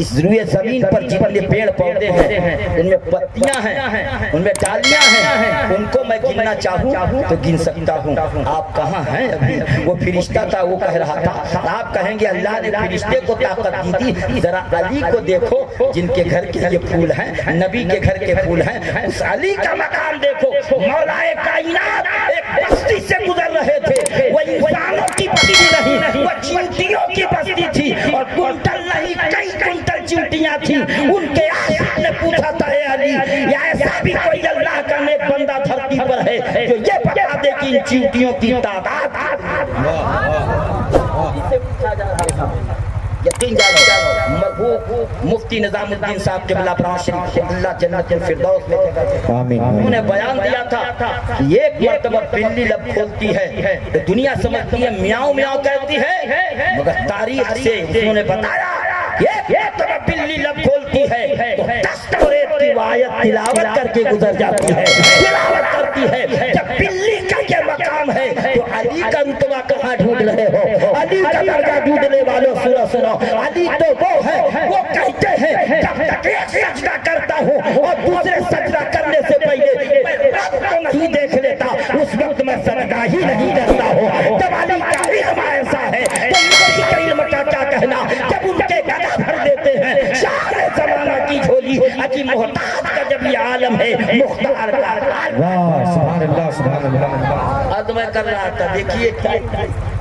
इस रुए जमीन पर जितने पेड़ पौधे हैं उनमें पत्तियां हैं, उनमें डालियां हैं, उनको मैं गिनना चाहूं तो गिन सकता हूं। आप कहां हैं अभी? वो फरिश्ता था, वो कह रहा था। आप कहेंगे अल्लाह ने फरिश्ते को ताकत दी थी। जरा अली को देखो जिनके घर के ये फूल हैं, नबी के घर के फूल हैं, उस अली का मकाम देखो। मौलाए कायनात एक बस्ती से गुजर रहे थे, वो इंसानों की बस्ती नहीं, वो चींटियों की बस्ती थी, और कुंटल नहीं कई कुंटल चींटियां थी। उनके आशिक ने पूछा था ए अली, या ऐसा भी कोई अल्लाह का नेक बंदा धरती पर है जो ये बता दे कि इन चींटियों की तादाद? यकीन जानो मरहूम मुफ्ती निजामुद्दीन साहब के बिला शरीफ अल्लाह जन्नतुल फिरदौस में आमीन, उन्होंने बयान दिया था कि एक मर्तबा बिल्ली लब खोलती है तो दुनिया समझती है म्याऊं म्याऊं कहती है, मगर तारीख से उन्होंने बताया एक बिल्ली लब खोलती है तो 10 तौरेत की आयत तिलावत करके गुजर जाती है, तिलावत करती है। जब बिल्ली का ये मकाम है तो अली का रुतबा कहाँ ढूंढ रहे हो? अली का दर्जा ढूंढने वालों सुनो सुनो, अली तो वो है, वो कहते हैं जब तक एक सजदा करता हूँ और दूसरे सजदा करने से पहले मैं रब को नहीं देख लेता, उस वक्त मैं सजदा ही नहीं करता हूँ। जब अली का इल्म ऐसा है तो नबी का इल्म का क्या कहना? जब उनके गला भर देते हैं सारे जमाना की झोली, अजी मोहताज का जब ये आलम है मुख्तार का। वाह सुभान अल्लाह सुभान अल्लाह। आज मैं कर रहा था, देखिए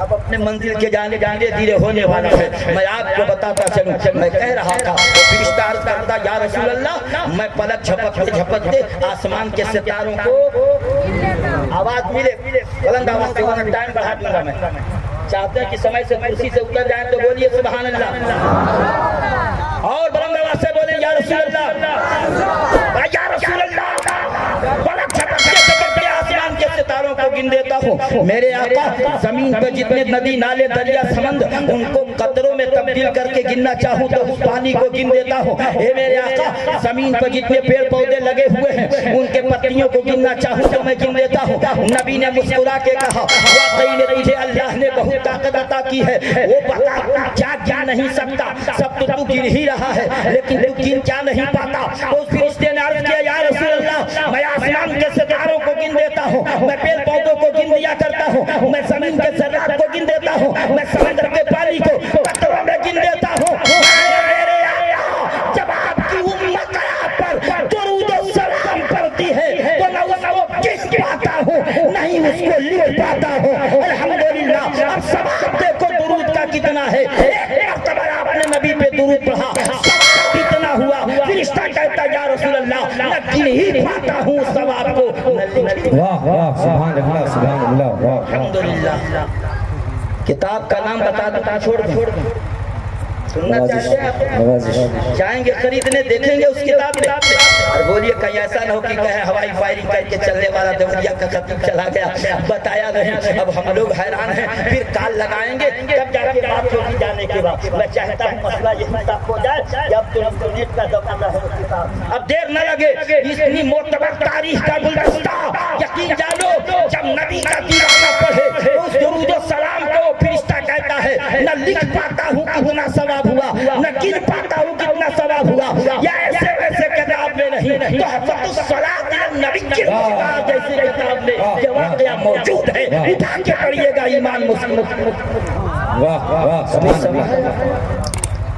अब अपने मंजिल के जाने जाने धीरे होने वाला है। मैं आपको बताता चलूं, मैं कह रहा था तो फरिश्ता अर्ज करता या रसूल अल्लाह, मैं पलक झपकते झपकते आसमान के सितारों को आवाज मिले, बुलंद आवाज से वरना टाइम बढ़ा दूंगा मैं। चाहते हैं कि समय से कुर्सी से उतर जाए तो बोलिए सुभान अल्लाह, और बुलंद आवाज से बोले या रसूल अल्लाह, या रसूल अल्लाह। पलक झपकते झपकते आसमान के सितारों को गिन देता हूँ। मेरे आका जमीन पर जितने नदी नाले दरिया समंद उनको कतरों में तब्दील करके गिनना चाहूँ तो उस पानी को गिन देता हूँ। हे मेरे आका जमीन पर जितने पेड़ पौधे लगे हुए हैं उनके पत्तियों को गिनना चाहूँ तो मैं गिन देता हूँ। नबी ने मुस्कुरा के कहा वाकई में तुझे अल्लाह ने बहुत ताकत अता की है, वो बता क्या गिन नहीं सकता, सब तो तू गिन ही रहा है, लेकिन तू गिन क्या नहीं पाता? तो उस फरिश्ते ने अर्ज किया या रसूल अल्लाह, मैं आसमान के सितारों को गिन देता हूँ, मैं पेड़ पौधों को गिन दिया करता हूँ, मैं जमीन के ज़र्रात को गिन देता हूँ, मैं समुद्र के पानी को कतरों में गिन देता हूँ। जब आपकी उम्मत आप पर दुरूद और सलाम पढ़ती है तो मैं उसको गिन पाता हूँ, नहीं उसको लिख पाता हूँ। अल्हम्दुलिल्लाह। अब सवाब देखो दुरूद का कितना है। एक मर्तबा आपने नबी पे दुरूद पढ़ा, सवाब कितना हुआ? फरिश्ता कहता या रसूल अल्लाह, मैं गिन ही पाता हूँ सवाब को। वाह वाह सुभान अल्लाह सुभान अल्लाह। वाह अल्हम्दुलिल्लाह। किताब का नाम बता दो, छोड़ दो, सुनना चाहते हैं आप? जाएंगे खरीदने, देखेंगे उस किताब में, और बोलिए कहीं ऐसा ना हो कि कहे हवाई फायरिंग करके चलने वाला देवरिया का खतीब चला गया, बताया नहीं। अब हम लोग हैरान हैं, फिर काल लगाएंगे तब जाके बात होगी जाने के बाद। मैं चाहता हूँ मसला यही तक हो जाए कि अब तो इंटरनेट का जमाना है किताब, अब देर न लगे। इतनी मोतबर तारीख का गुलदस्ता, यकीन जानो जब नबी का दीवाना पढ़े उस दुरूद और सलाम को फरिश्ता कहता है न लिख पाता हूँ कितना सवाब हुआ, न गिन पाता हूँ कितना सवाब हुआ, या ऐसे वैसे किताब में नहीं तो हफ़्ज़ुस सलात नबी की जैसी किताब में ये वाक़या मौजूद है। उठा के पढ़िएगा ईमान मुस्लिम। वाह वाह।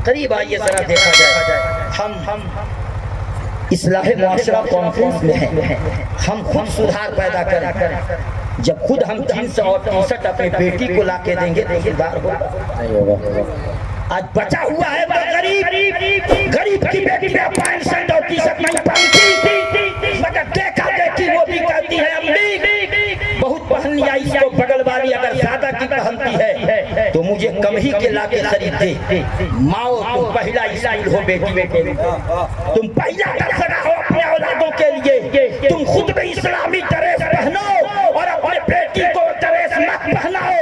करीब आइए जरा देखा जाए, हम इस्लाह मुआशरा कॉन्फ्रेंस में हैं, हम खुद सुधार पैदा करें। जब खुद हम जीन्स और टी-शर्ट अपनी बेटी को ला के देंगे तो सुधार होगा। आज बचा हुआ है गरीब की बेटी पैंट शर्ट और टी-शर्ट नहीं पहनती, मगर देखा देखी वो भी कहती है अम्मी बहुत पहन लिया, इसको बगल वाली अगर ज्यादा की पहनती है तो मुझे कम ही के ला के खरीद दे। माओ तुम पहला स्कूल हो बेटी, तुम पहला दर्जा हो अपने औलादों के लिए, तुम खुद भी इस्लामी ड्रेस पहनो और अपने बेटी को ड्रेस मत पहनाओ।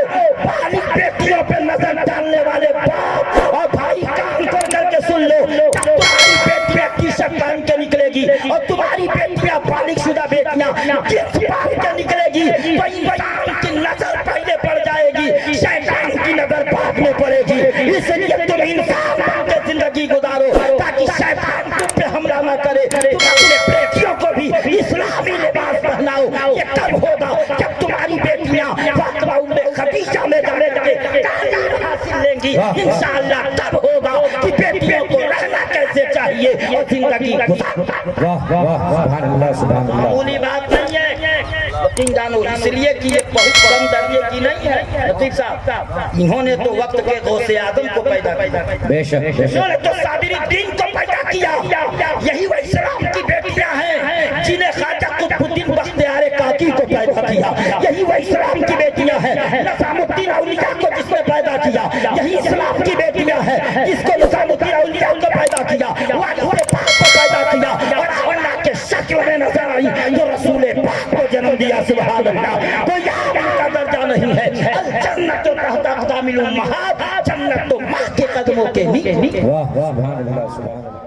बालिग बेटियों पे नजर डालने वाले बाप और भाई कान खोल करके सुन लो, तुम्हारी बेटियां टी-शर्ट पहन के निकलेगी और तुम्हारी बेटियां बालिग शुदा बेटियां जींस पहन के निकलेगी, तो इंसान की नजर पहले पड़ जाएगी, शैतान की नजर बाद में पड़ेगी। इसलिए तुम इंसान बन के जिंदगी गुजारो। ہوگا جب تمہاری بیٹیاں فاطمہ ام خدیجہ میں جانے کے تعلیم حاصل لیں گی، انشاءاللہ تب ہوگا کہ بیٹیوں کو رہنا کیسے چاہیے اور زندگی گزارنا۔ واہ واہ سبحان اللہ سبحان اللہ۔ معمولی بات نہیں ہے یقین جانو، اس لیے کہ یہ بہت کم درجے کی نہیں ہے لطیف صاحب، انہوں نے تو وقت کے غوث اعظم کو پیدا کیا، بے شک بے شک۔ انہوں نے تو صابری الدین کو پیدا کیا، یہی وہ اسلام کی بیٹیاں ہیں جنہیں خواجہ قطب الدین بختیار کاکی کو پیدا کیا، یہی وہ اسلام کی بیٹیاں ہیں نظام الدین اولیاء کو جس نے پیدا کیا، یہی اسلام کی بیٹیاں ہیں جس کو نظام الدین اولیاء کو پیدا کیا، والد پاک کو پیدا کیا اور اللہ کے شکل میں نظر آئی جو رسول پاک کو جنم دیا۔ سبحان اللہ، تو یہاں ان کا درجہ نہیں ہے الجنت تحت اقدام الامہات، جنت تو ماں کے قدموں کے نیچے۔ واہ واہ سبحان اللہ سبحان اللہ۔